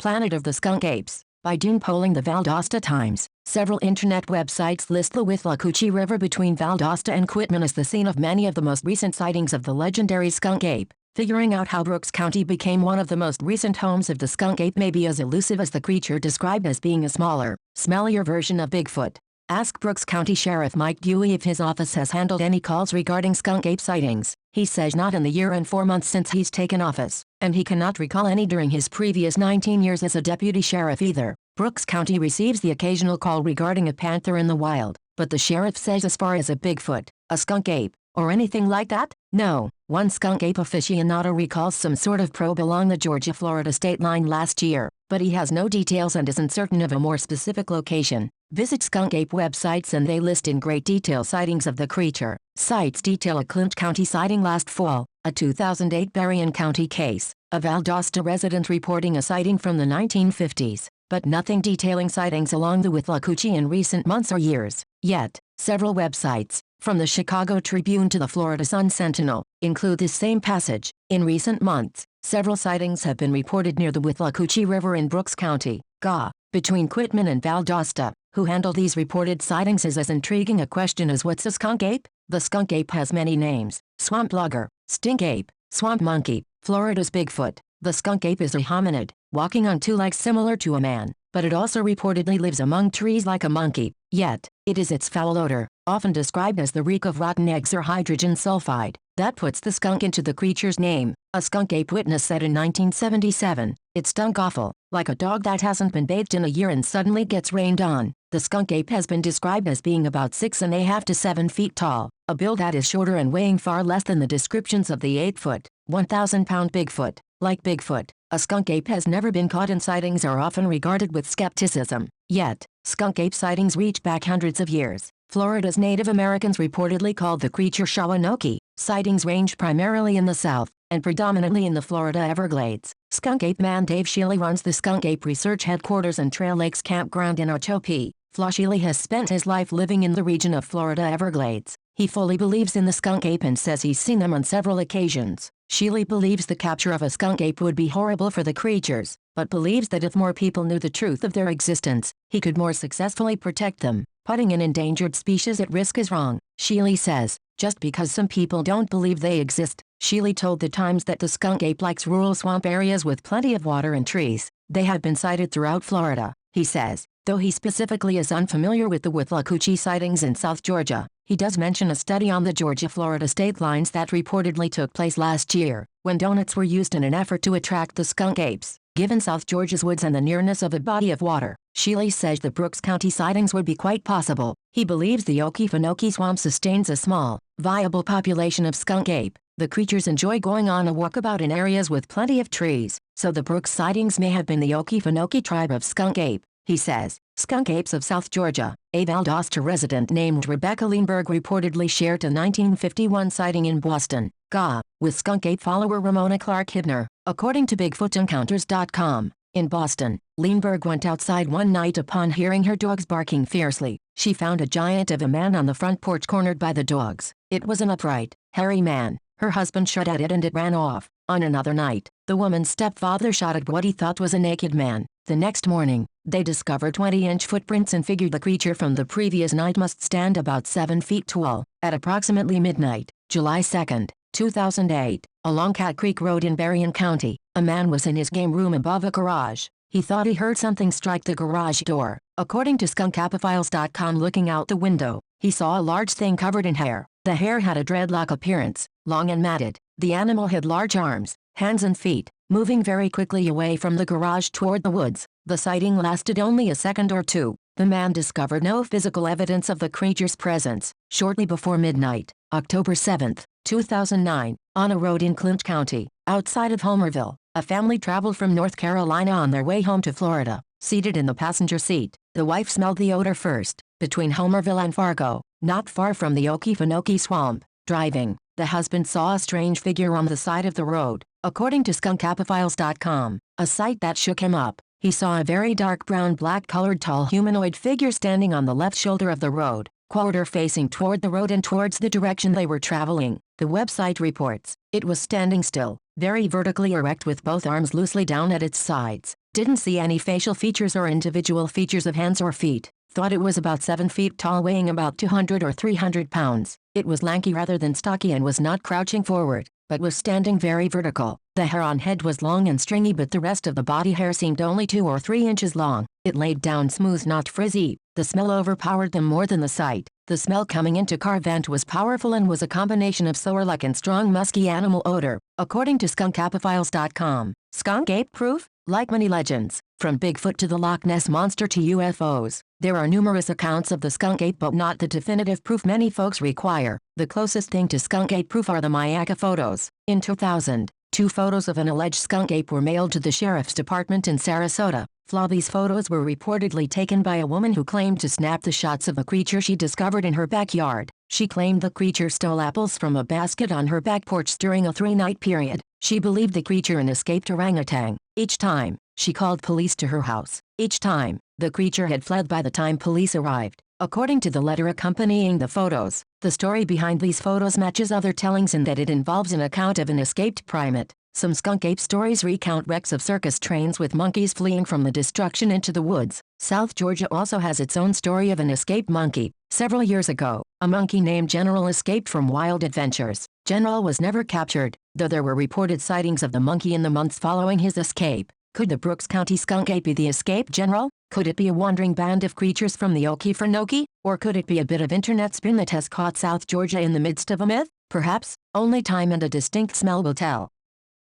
Planet of the Skunk Apes, by Dune polling the Valdosta Times. Several internet websites list the Withlacoochee River between Valdosta and Quitman as the scene of many of the most recent sightings of the legendary skunk ape. Figuring out how Brooks County became one of the most recent homes of the skunk ape may be as elusive as the creature described as being a smaller, smellier version of Bigfoot. Ask Brooks County Sheriff Mike Dewey if his office has handled any calls regarding skunk ape sightings. He says not in the year and 4 months since he's taken office, and he cannot recall any during his previous 19 years as a deputy sheriff either. Brooks County receives the occasional call regarding a panther in the wild, but the sheriff says as far as a Bigfoot, a skunk ape, or anything like that, no. One skunk ape aficionado recalls some sort of probe along the Georgia-Florida state line last year, but he has no details and isn't certain of a more specific location. Visit skunk ape websites and they list in great detail sightings of the creature. Sites detail a Clinch County sighting last fall, a 2008 Berrien County case, a Valdosta resident reporting a sighting from the 1950s, but nothing detailing sightings along the Withlacoochee in recent months or years. Yet, several websites, from the Chicago Tribune to the Florida Sun-Sentinel, include this same passage. In recent months, several sightings have been reported near the Withlacoochee River in Brooks County, GA, between Quitman and Valdosta. Who handle these reported sightings is as intriguing a question as what's a skunk ape? The skunk ape has many names: swamp lugger, stink ape, swamp monkey, Florida's Bigfoot. The skunk ape is a hominid, walking on two legs similar to a man, but it also reportedly lives among trees like a monkey. Yet, it is its foul odor, often described as the reek of rotten eggs or hydrogen sulfide, that puts the skunk into the creature's name. A skunk ape witness said in 1977, "It stunk awful, like a dog that hasn't been bathed in a year and suddenly gets rained on." The skunk ape has been described as being about 6.5 to 7 feet tall, a build that is shorter and weighing far less than the descriptions of the 8-foot, 1,000-pound Bigfoot. Like Bigfoot, a skunk ape has never been caught and sightings are often regarded with skepticism. Yet, skunk ape sightings reach back hundreds of years. Florida's Native Americans reportedly called the creature Shawanoki. Sightings range primarily in the south, and predominantly in the Florida Everglades. Skunk ape man Dave Shealy runs the Skunk Ape Research Headquarters and Trail Lakes Campground in Ochoape. Shealy has spent his life living in the region of Florida Everglades. He fully believes in the skunk ape and says he's seen them on several occasions. Shealy believes the capture of a skunk ape would be horrible for the creatures, but believes that if more people knew the truth of their existence, he could more successfully protect them. Putting an endangered species at risk is wrong, Shealy says, just because some people don't believe they exist. Shealy told the Times that the skunk ape likes rural swamp areas with plenty of water and trees. They have been sighted throughout Florida, he says, though he specifically is unfamiliar with the Withlacoochee sightings in South Georgia. He does mention a study on the Georgia-Florida state lines that reportedly took place last year, when donuts were used in an effort to attract the skunk apes. Given South Georgia's woods and the nearness of a body of water, Shealy says the Brooks County sightings would be quite possible. He believes the Okefenokee Swamp sustains a small, viable population of skunk ape. The creatures enjoy going on a walkabout in areas with plenty of trees, so the Brooks sightings may have been the Okefenokee tribe of skunk ape. He says, skunk apes of South Georgia. A Valdosta resident named Rebecca Leinberg reportedly shared a 1951 sighting in Boston, GA, with skunk ape follower Ramona Clark Hibner, according to BigfootEncounters.com. In Boston, Leinberg went outside one night upon hearing her dogs barking fiercely. She found a giant of a man on the front porch cornered by the dogs. It was an upright, hairy man. Her husband shot at it and it ran off. On another night, the woman's stepfather shot at what he thought was a naked man. The next morning, they discovered 20-inch footprints and figured the creature from the previous night must stand about 7 feet tall. At approximately midnight, July 2, 2008, along Cat Creek Road in Berrien County, a man was in his game room above a garage. He thought he heard something strike the garage door. According to SkunkApophiles.com, looking out the window, he saw a large thing covered in hair. The hair had a dreadlock appearance, long and matted. The animal had large arms, hands and feet, moving very quickly away from the garage toward the woods. The sighting lasted only a second or two. The man discovered no physical evidence of the creature's presence. Shortly before midnight, October 7, 2009, on a road in Clinch County, outside of Homerville, a family traveled from North Carolina on their way home to Florida. Seated in the passenger seat, the wife smelled the odor first. Between Homerville and Fargo, not far from the Okefenokee Swamp, driving, the husband saw a strange figure on the side of the road. According to SkunkApophiles.com, a sight that shook him up, he saw a very dark brown black-colored tall humanoid figure standing on the left shoulder of the road, quarter facing toward the road and towards the direction they were traveling. The website reports, it was standing still, very vertically erect with both arms loosely down at its sides. Didn't see any facial features or individual features of hands or feet. Thought it was about 7 feet tall, weighing about 200 or 300 pounds. It was lanky rather than stocky and was not crouching forward, but was standing very vertical. The hair on head was long and stringy, but the rest of the body hair seemed only 2 or 3 inches long. It laid down smooth, not frizzy. The smell overpowered them more than the sight. The smell coming into car vent was powerful and was a combination of sour-like and strong musky animal odor, according to skunkapophiles.com. Skunk ape proof? Like many legends, from Bigfoot to the Loch Ness Monster to UFOs, there are numerous accounts of the skunk ape, but not the definitive proof many folks require. The closest thing to skunk ape proof are the Mayaka photos. In 2000, 2 photos of an alleged skunk ape were mailed to the sheriff's department in Sarasota. These photos were reportedly taken by a woman who claimed to snap the shots of a creature she discovered in her backyard. She claimed the creature stole apples from a basket on her back porch during a 3-night period. She believed the creature an escaped orangutan. Each time, she called police to her house. Each time, the creature had fled by the time police arrived. According to the letter accompanying the photos, the story behind these photos matches other tellings in that it involves an account of an escaped primate. Some skunk ape stories recount wrecks of circus trains with monkeys fleeing from the destruction into the woods. South Georgia also has its own story of an escaped monkey. Several years ago, a monkey named General escaped from Wild Adventures. General was never captured, though there were reported sightings of the monkey in the months following his escape. Could the Brooks County skunk ape be the escaped General? Could it be a wandering band of creatures from the Okefenokee? Or could it be a bit of internet spin that has caught South Georgia in the midst of a myth? Perhaps, only time and a distinct smell will tell.